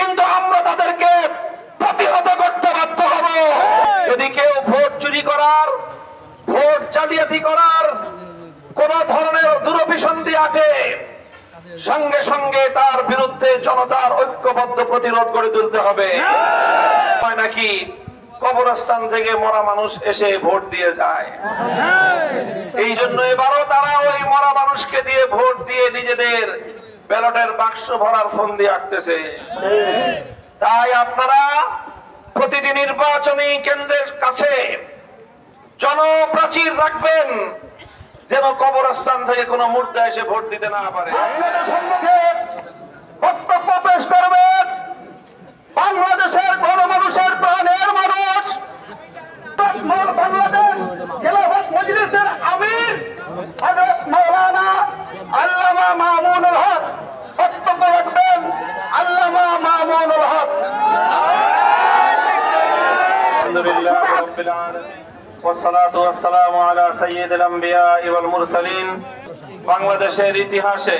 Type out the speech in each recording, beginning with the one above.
কিন্তু আমরা তাদেরকে প্রতিহত করতে বাধ্য হব। যদি কেউ ভোট চুরি করার, ভোট জালিয়াতি করার কোন ধরনের দুরভিসন্ধি আটে, সঙ্গে সঙ্গে তার বিরুদ্ধে জনতার ঐক্যবদ্ধ প্রতিরোধ গড়ে তুলতে হবে। নাকি কবরস্থান থেকে মরা মানুষ এসে ভোট দিয়ে যায়, এই জন্য এবারও তারা ওই মরা মানুষকে দিয়ে ভোট দিয়ে নিজেদের ব্যালটের বাক্স ভরার ফন্দি আঁকতেছে। তাই আপনারা প্রতিটি নির্বাচনী কেন্দ্রের কাছে জনপ্রাচীর রাখবেন, যেন কবরস্থান থেকে কোনো মুর্দা এসে ভোট দিতে না পারে। আপনাদের সম্মুখে বক্তব্য পেশ করবেন বাংলাদেশের গণমানুষের প্রাণের মানুষ, বাংলাদেশ খেলাফত মজলিসের আমির হযরত মাওলানা আল্লামা মামুনুল হক। বক্তব্য রাখবেন আল্লামা মামুনুল হক। আলহামদুলিল্লাহ রাব্বিল আলামিন والصلاة والسلام على سيد الأنبياء والمرسلين। বাংলাদেশের ইতিহাসে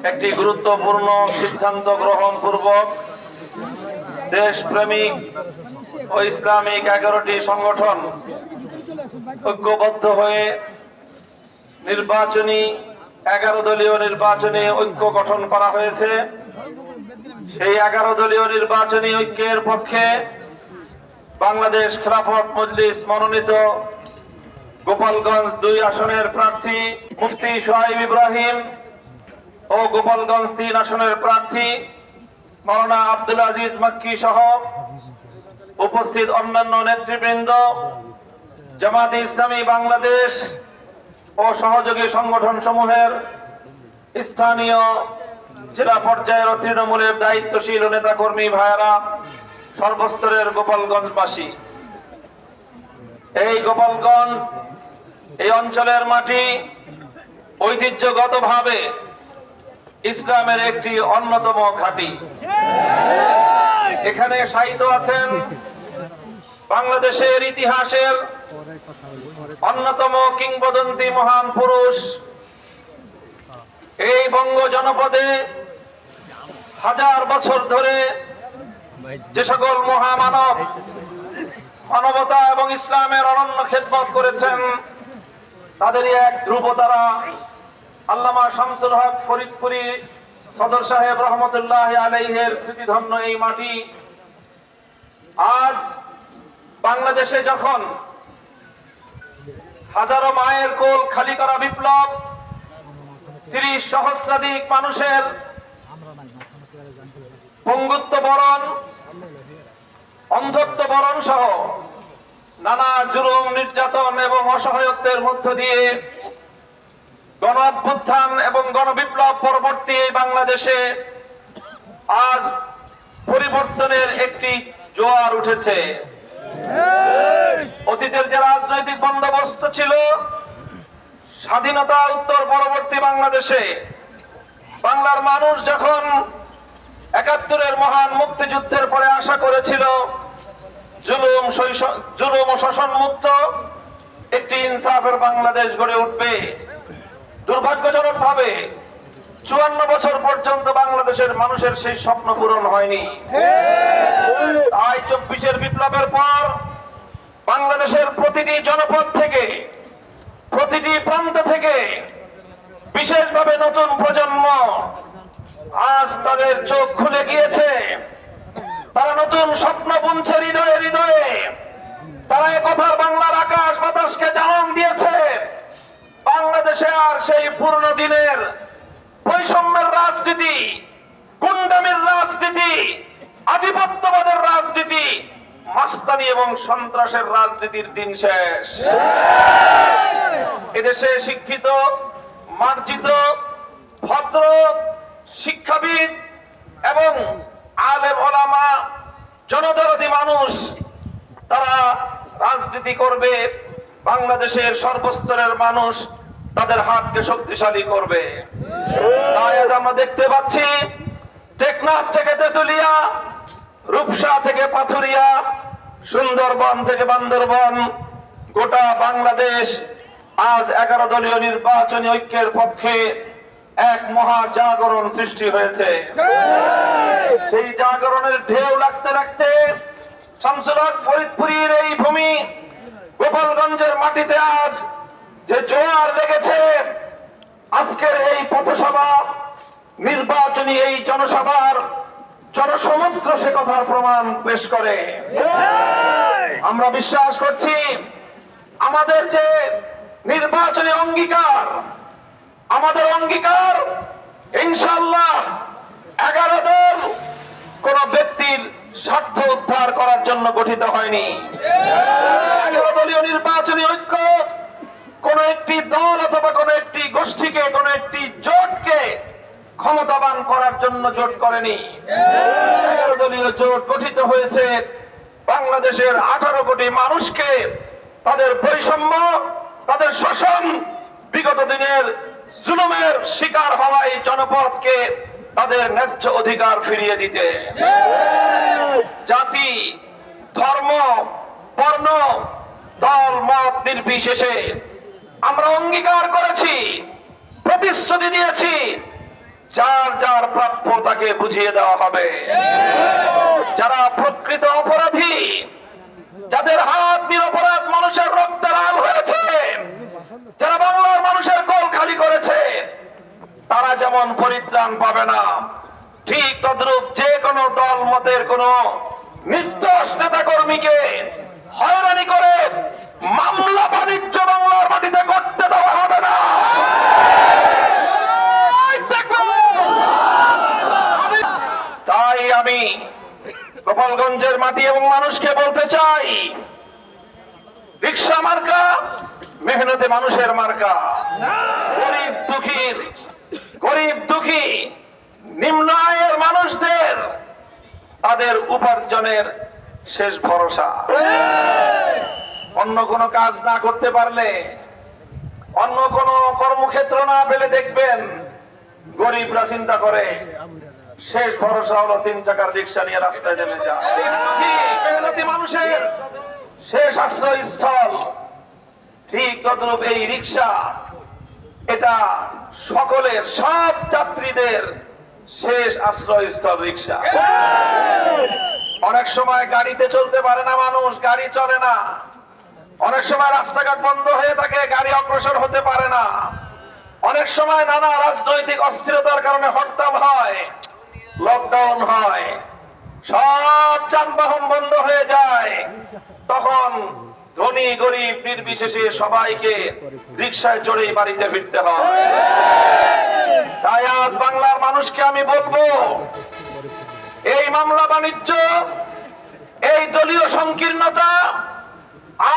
একটি গুরুত্বপূর্ণ সিদ্ধান্ত গ্রহণ পূর্বক দেশপ্রেমিক ও ইসলামিক 11টি সংগঠন ঐক্যবদ্ধ হয়ে নির্বাচনী 11 দলীয় নির্বাচনী ঐক্য গঠন করা হয়েছে। সেই 11 দলীয় নির্বাচনী ঐক্যের পক্ষে বাংলাদেশ খেলাফত মজলিস মনোনীত গোপালগঞ্জ 2 আসনের প্রার্থী মুফতি সোহাইব ইব্রাহিম ও গোপালগঞ্জ 3 আসনের প্রার্থী মাওলানা আব্দুল আজিজ মক্কি সহ উপস্থিত অন্যান্য নেতৃবৃন্দ, জামাতে ইসলামী বাংলাদেশ ও সহযোগী সংগঠন সমূহের স্থানীয় জেলা পর্যায়ের তৃণমূলের দায়িত্বশীল নেতাকর্মী ভাইয়েরা, সর্বস্তরের গোপালগঞ্জবাসী, এই গোপালগঞ্জ এই অঞ্চলের মাটি ঐতিহ্যগতভাবে ইসলামের একটি অন্যতম ঘাঁটি। এখানে শায়িত আছেন বাংলাদেশের ইতিহাসের অন্যতম কিংবদন্তি মহান পুরুষ। এই বঙ্গ জনপদে হাজার বছর ধরে যে সকল মহামানব মানবতা এবং ইসলামের অনন্য খেদমত করেছেন, তাদেরই এক ধ্রুবতারা আল্লামা শামসুল হক ফরিদপুরি সদর সাহেব রহমতুল্লাহ আলাইহির স্মৃতিধন্য এই মাটি আজ বাংলাদেশে যখন হাজারো মায়ের কোল খালি করা বিপ্লব, 30 সহস্রাধিক মানুষের পঙ্গুত্ব বরণ, অন্ধত্ব বরণ সহ নানা জুলুম, নির্যাতন এবং অসহায়ত্বের মধ্য দিয়ে গণ অভ্যুত্থান এবং গণবিপ্লব পরবর্তী বাংলাদেশে আজ পরিবর্তনের একটি জোয়ার উঠেছে। অতীতের যে রাজনৈতিক বন্দোবস্ত ছিল, স্বাধীনতা উত্তর পরবর্তী বাংলাদেশে বাংলার মানুষ যখন 71-এর মহান মুক্তিযুদ্ধের পরে আশা করেছিল জুলুম ও শোষণ মুক্ত একটি ইনসাফের বাংলাদেশ গড়ে উঠবে, দুর্ভাগ্যজনক ভাবে 54 বছর পর্যন্ত বাংলাদেশের মানুষের সেই স্বপ্ন পূরণ হয়নি। তাই 24-এর বিপ্লবের পর বাংলাদেশের প্রতিটি জনপদ থেকে, প্রতিটি প্রান্ত থেকে বিশেষভাবে নতুন প্রজন্ম আজ তাদের চোখ খুলে গিয়েছে। তারা নতুন স্বপ্ন বুনছে হৃদয়ে হৃদয়ে। তারা একথার বাংলার আকাশ বাতাসকে জানান দিয়েছে, বাংলাদেশে আর সেই পুরনো দিনের বৈষম্যের রাজনীতি, গুন্ডামির রাজনীতি, আধিপত্যবাদের রাজনীতি, মাস্তানি এবং সন্ত্রাসের রাজনীতির দিন শেষ। এদেশে শিক্ষিত, মার্জিত, ভদ্র, শিক্ষাবিদ এবং আলেম ওলামা, জনদরদি মানুষ তারা রাজনীতি করবে। বাংলাদেশের সর্বস্তরের মানুষ তাদের হাতকে শক্তিশালী করবে। তাই আজ আমরা দেখতে পাচ্ছি টেকনাফ থেকে তেতুলিয়া, রূপসা থেকে পাথুরিয়া, সুন্দরবন থেকে বান্দরবন, গোটা বাংলাদেশ আজ 11 দলীয় নির্বাচনী ঐক্যের পক্ষে এক মহা জাগরণ সৃষ্টি হয়েছে। সেই জাগরণের ঢেউ লাগতে লাগতে শামসুল হক ফরিদপুরের এই ভূমি গোপালগঞ্জের মাটিতে আজ যে জোয়ার লেগেছে, আজকের এই পথসভা, নির্বাচনী এই জনসভার জনসমুদ্র সে কথার প্রমাণ পেশ করে। আমরা বিশ্বাস করছি আমাদের যে নির্বাচনী অঙ্গীকার, আমাদের অঙ্গীকার ইনশাআল্লাহ 11 দল কোন ব্যক্তির স্বার্থ উদ্ধার করার জন্য গঠিত হয়নি। 11 দলীয় নির্বাচনী ঐক্য কোন একটি দল অথবা কোন একটি গোষ্ঠীকে, কোন একটি জোটকে ক্ষমতাবান করার জন্য জোট করেনি। 11 দলীয় জোট গঠিত হয়েছে বাংলাদেশের 18 কোটি মানুষকে তাদের বৈষম্য, তাদের শোষণ, বিগত দিনের জুলুমের শিকার হওয়া এই জনপদকে তাদের ন্যায্য অধিকার ফিরিয়ে দিতে। জাতি, ধর্ম, বর্ণ, দল, মত নির্বিশেষে আমরা অঙ্গীকার করেছি, প্রতিশ্রুতি দিয়েছি, যার যার প্রাপ্য তাকে বুঝিয়ে দেওয়া হবে। যারা প্রকৃত অপরাধী, যাদের হাত নিরপরাধ মানুষের রক্তে লাল হয়েছে, যারা বাংলার মানুষের কোল খালি করেছে, তারা যেমন পরিত্রাণ পাবে না, ঠিক তদ্রূপ যে কোনো দল মতের কোন নির্দোষ নেতা কর্মীকে হয়রানি করে মামলা বাণিজ্য বাংলার মাটিতে করতে দেওয়া হবে না। তাই আমি গোপালগঞ্জের মাটি এবং মানুষকে বলতে চাই, রিকশা মার্কা মেহনতে মানুষের মার্কা। গরিব দুঃখী নিম্ন আয়ের মানুষদের তাদের উপার্জনের শেষ ভরসা। অন্য কোনো কাজ না করতে পারলে, অন্য কোনো কর্মক্ষেত্র না পেলে দেখবেন গরিবরা চিন্তা করে শেষ ভরসা হলো 3 চাকার রিক্সা নিয়ে রাস্তায় নেমে যায়। মেহনতি মানুষের শেষ আশ্রয়স্থল ঠিক তদ্রূপ এই রিক্সা, এটা সকলের, সব যাত্রীদের শেষ আশ্রয়স্থল রিক্সা। অনেক সময় গাড়িতে চলতে পারে না মানুষ, গাড়ি চলে না। অনেক সময় রাস্তাঘাট বন্ধ হয়ে থাকে, গাড়ি অগ্রসর হতে পারে না। অনেক সময় নানা রাজনৈতিক অস্থিরতার কারণে হরতাল হয়, লকডাউন হয়, সব যানবাহন বন্ধ হয়ে যায়। তখন ধনী গরিব নির্বিশেষে সবাইকে রিকশায় চড়েই বাড়িতে ফিরতে হয়। তাই আজ বাংলার মানুষকে আমি বলবো, এই মামলা বাণিজ্য, এই দলীয় সংকীর্ণতা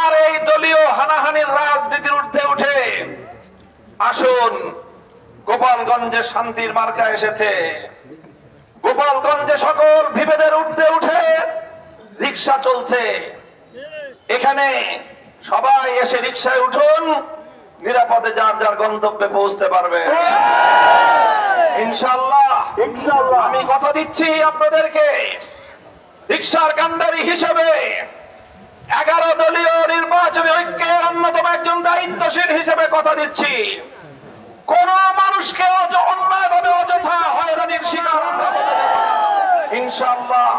আর এই দলীয় হানাহানির রাজনীতির ঊর্ধ্বে উঠে আসুন, গোপালগঞ্জে শান্তির মার্কা এসেছে। গোপালগঞ্জে সকল বিভেদের ঊর্ধ্বে উঠে রিকশা চলছে। এখানে সবাই এসে রিকশায় উঠুন, নিরাপদে যার যার গন্তব্যে পৌঁছতে পারবে ইনশাআল্লাহ। আমি কথা দিচ্ছি আপনাদেরকে, রিকশার কান্ডারি হিসেবে 11 দলীয় নির্বাচনী ঐক্যের অন্যতম একজন দায়িত্বশীল হিসেবে কথা দিচ্ছি, কোন মানুষকে অন্যায়ভাবে অযথা হয়রানির শিকার ইনশাআল্লাহ।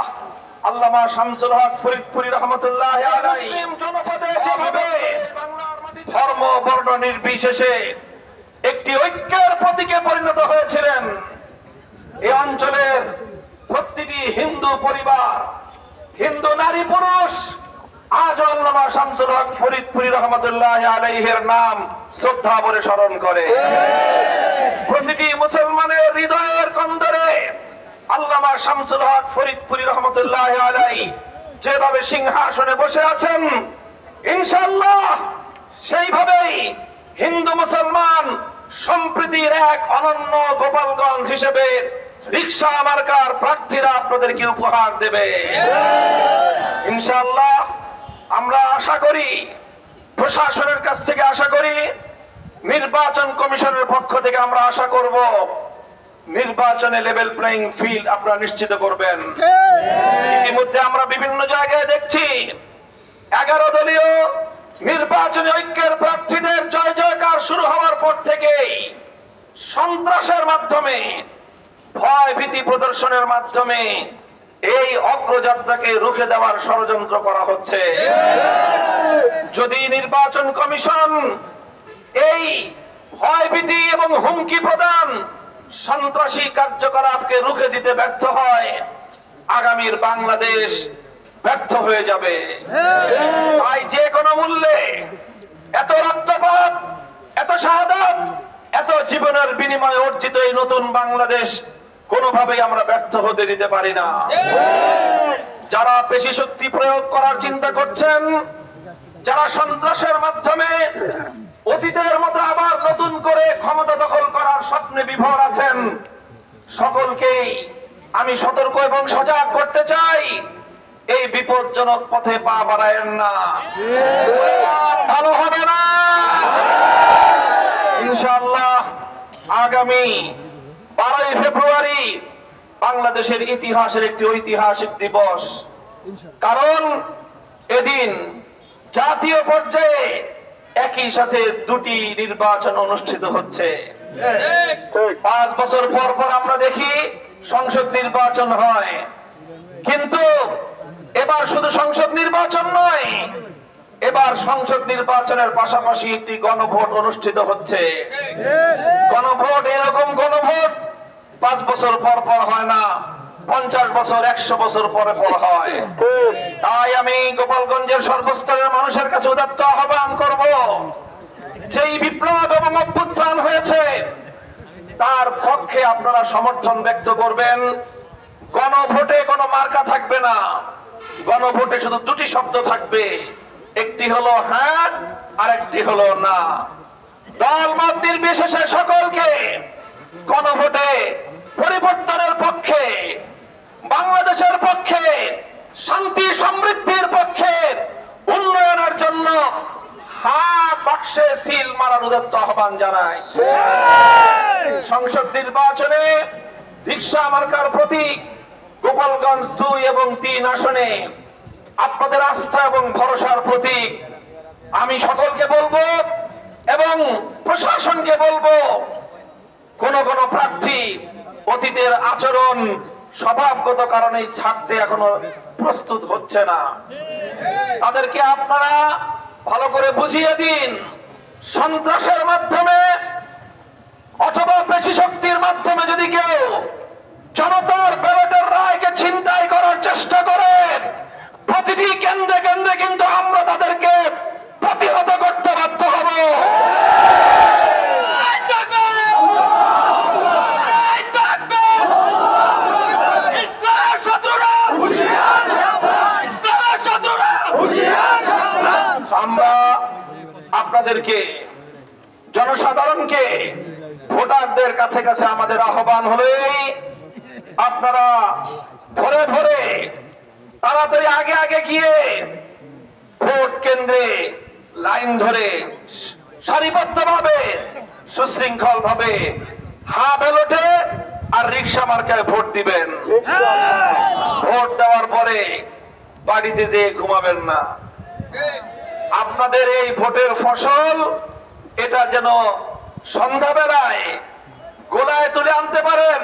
আল্লামা শামসুল হক ফরিদপুরি রহমতুল্লাহ আলাইহি জনপদে যেভাবে ধর্ম বর্ণ নির্বিশেষে একটি ঐক্যের প্রতীকে পরিণত হয়েছিলেন, এই অঞ্চলের প্রতিটি হিন্দু পরিবার, হিন্দু নারী পুরুষ আজ আল্লামা শামসুল হক ফরিদপুরি রহমতুল্লাহ আলাইহির নাম শ্রদ্ধা ভরে স্মরণ করে। প্রতিটি মুসলমানের হৃদয়ের কন্দরে আল্লামা শামসুল হক ফরিদপুরি রহমতুল্লাহ আলাইহি যেভাবে সিংহাসনে বসে আছেন, ইনশাআল্লাহ সেইভাবেই হিন্দু মুসলমান সম্প্রীতির এক অনন্য গোপালগঞ্জ হিসেবে রিকশা মার্কার প্রার্থীরা আপনাদেরকে উপহার দেবে ইনশাআল্লাহ। আমরা আশা করি, প্রশাসনের কাছ থেকে আশা করি, নির্বাচন কমিশনের পক্ষ থেকে আমরা আশা করব, নির্বাচনে লেভেল প্লেইং ফিল্ড আপনারা নিশ্চিত করবেন। ইতিমধ্যে আমরা বিভিন্ন জায়গায় দেখছি 11 দলীয় নির্বাচনী ঐক্যের প্রার্থীদের জয় জয়কার শুরু হওয়ার পর থেকেই সন্ত্রাসের মাধ্যমে, ভয় ভীতি প্রদর্শনের মাধ্যমে এই অগ্রযাত্রাকে রুখে দেওয়ার ষড়যন্ত্র করা হচ্ছে। যদি নির্বাচন কমিশন এই ভয় ভীতি এবং হুমকি প্রদান, সন্ত্রাসী কার্যকলাপকে রুখে দিতে ব্যর্থ হয়, আগামীর বাংলাদেশ ব্যর্থ হয়ে যাবে। তাই যে কোনো মূল্যে এত রক্তপাত, এত শাহাদাত, এত জীবনের বিনিময়ে অর্জিত এই নতুন বাংলাদেশ কোনোভাবেই আমরা ব্যর্থ হতে দিতে পারি না। যারা পেশি শক্তি প্রয়োগ করার চিন্তা করছেন, যারা সন্ত্রাসের মাধ্যমে অতীতের মতো আবার নতুন করে ক্ষমতা দখল করার স্বপ্নে বিভোর আছেন, সকলকেই আমি সতর্ক এবং সজাগ করতে চাই, এই বিপজ্জনক পথে পা বাড়ায়েন না, ভালো হবে না। ইনশাআল্লাহ আগামী 12 ফেব্রুয়ারি বাংলাদেশের ইতিহাসের একটি ঐতিহাসিক দিবস। কারণ এদিন জাতীয় পর্যায়ে একই সাথে দুটি নির্বাচন অনুষ্ঠিত হচ্ছে। 5 বছর পর পর আমরা দেখি সংসদ নির্বাচন হয়, কিন্তু এবার শুধু সংসদ নির্বাচন নয়, এবার সংসদ নির্বাচনের পাশাপাশি একটি গণভোট অনুষ্ঠিত হচ্ছে। গণভোট, এরকম গণভোট 5 বছর পর পর হয় না, 50 বছর 100 বছর পরে পর হয়। তাই আমি গোপালগঞ্জের সর্বস্তরের মানুষের কাছে উদাত্ত আহ্বান করব, যেই বিপ্লব এবং অভ্যুত্থান হয়েছে তার পক্ষে আপনারা সমর্থন ব্যক্ত করবেন। গণভোটে কোনো মার্কা থাকবে না, গণভোটে শুধু দুটি শব্দ থাকবে, একটি হলো হ্যাঁ আর একটি হলো না। দল মত নির্বিশেষে সকলকে গণভোটে পরিবর্তনের পক্ষে, বাংলাদেশের পক্ষে, শান্তি সমৃদ্ধির পক্ষে, উন্নয়নের জন্য হাত বাক্সে সিল মারার উদাত্ত আহ্বান জানাই। সংসদ নির্বাচনে রিকশা মার্কার প্রতীক গোপালগঞ্জ 2 এবং 3 আসনে আপনাদের আস্থা এবং ভরসার প্রতীক। আমি সকলকে বলবো এবং প্রশাসনকে বলবো, কোন কোন প্রার্থী অতীতের আচরণ স্বভাবগত কারণে ছাড়তে এখনো প্রস্তুত হচ্ছে না, তাদেরকে আপনারা ভালো করে বুঝিয়ে দিন। সন্ত্রাসের মাধ্যমে অথবা পেশি শক্তির মাধ্যমে যদি কেউ জনতার ব্যালটের রায়কে ছিনতাই করার চেষ্টা করে, প্রতিটি কেন্দ্রে কেন্দ্রে কিন্তু আমরা তাদেরকে প্রতিহত করতে বাধ্য হব। আমরা আপনাদেরকে, জনসাধারণকে, ভোটারদের কাছে কাছে আমাদের আহ্বান হলেই আপনারা ভোরে ভোরে তাড়াতাড়ি আগে আগে গিয়ে ভোট কেন্দ্রে লাইন ধরে সারিবদ্ধভাবে সুশৃঙ্খল ভাবে হ্যাঁ ব্যালটে আর রিকশা মার্কায় ভোট দিবেন। ভোট দেওয়ার পরে বাড়িতে যেয়ে ঘুমাবেন না। আপনাদের এই ভোটের ফসল এটা যেন সন্ধ্যাবেলায় গোলায় তুলে আনতে পারেন,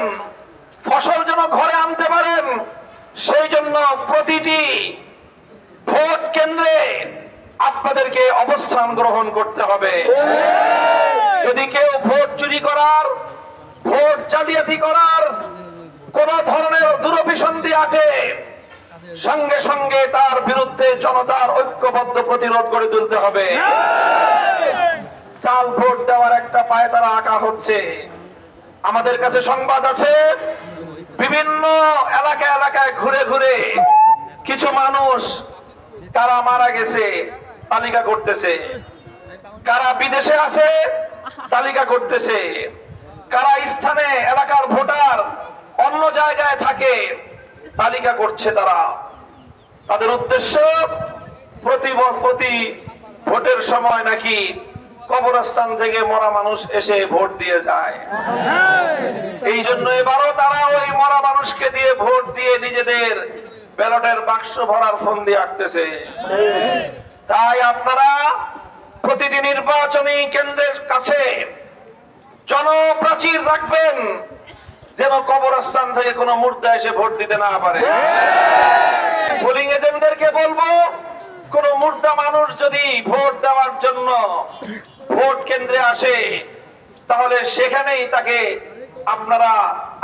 ফসল যেন ঘরে আনতে পারেন, সেই জন্য প্রতিটি ভোট কেন্দ্রে আপনাদেরকে অবস্থান গ্রহণ করতে হবে। যদি কেউ ভোট চুরি করার, ভোট জালিয়াতি করার কোন ধরনের দুরভিসন্ধি আটে, সঙ্গে সঙ্গে তার বিরুদ্ধে জনতার ঐক্যবদ্ধ প্রতিরোধ গড়ে তুলতে হবে। চাল ভোট দেওয়ার একটা পায়তারা আঁকা হচ্ছে। আমাদের কাছে সংবাদ আছে, বিভিন্ন এলাকা এলাকায় ঘুরে ঘুরে কিছু মানুষ কারা মারা গেছে তালিকা করতেছে, কারা বিদেশে আছে তালিকা করতেছে, কারা স্থানে এলাকার ভোটার অন্য জায়গায় থাকে তালিকা করছে। তারা, তাদের উদ্দেশ্য প্রতি ভোটের সময় নাকি কবরস্থান থেকে মরা মানুষ এসে ভোট দিয়ে যায়। এই জন্য এবারও তারা ওই মরা মানুষকে দিয়ে ভোট দিয়ে নিজেদের ব্যালটের বাক্স ভরার ফন্দি আঁকতেছে। তাই আপনারা প্রতিটি নির্বাচনী কেন্দ্রের কাছে এমন প্রাচীর রাখবেন যেন কবরস্থান থেকে কোনো মুর্দা এসে ভোট দিতে না পারে। পোলিং এজেন্টদেরকে বলবো, কোন মুর্দা মানুষ যদি ভোট দেওয়ার জন্য ভোট কেন্দ্রে আসে তাহলে সেখানেই তাকে আপনারা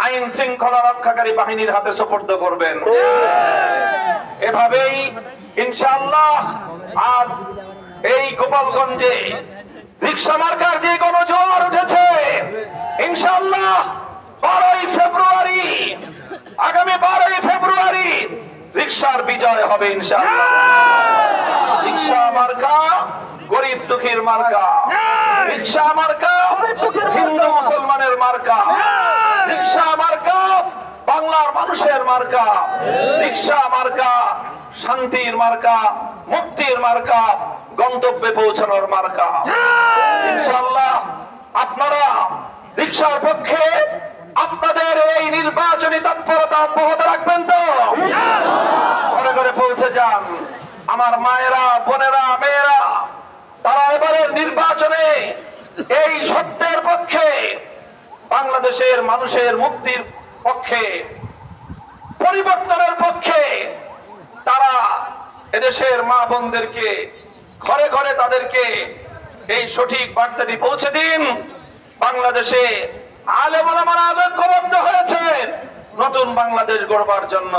আইন শৃঙ্খলা রক্ষাকারী বাহিনীর হাতে সোপর্দ করবেন। এভাবেই ইনশাআল্লাহ আজ এই গোপালগঞ্জে রিকশা মার্কার যে গণজোয়ার উঠেছে, ইনশাআল্লাহ 12ই ফেব্রুয়ারি, আগামী 12ই ফেব্রুয়ারি রিকশার বিজয় হবে ইনশাআল্লাহ। রিকশা মার্কা গরিব দুঃখীর মার্কা, রিকশা মার্কা হিন্দু মুসলমানের মার্কা, রিকশা মার্কা বাংলার মানুষের মার্কা, রিকশা মার্কা শান্তির মার্কা, মুক্তির মার্কা, গন্তব্যে পৌঁছানোর মার্কা। ইনশাআল্লাহ আপনারা রিকশার পক্ষে আপনাদের এই নির্বাচনী তৎপরতা অব্যাহত রাখবেন তো? ঘরে ঘরে পৌঁছে যান আমার মায়েরা, বোনেরা, মেয়েরা। তারা এবারের নির্বাচনে এই সত্যের পক্ষে, বাংলাদেশের মানুষের মুক্তির পক্ষে, পরিবর্তনের পক্ষে তারা এদেশের মা বোনদেরকে ঘরে ঘরে তাদেরকে এই সঠিক বার্তাটি পৌঁছে দিন। বাংলাদেশে আলেম ওলামারা ঐক্যবদ্ধ হয়েছে নতুন বাংলাদেশ গড়বার জন্য।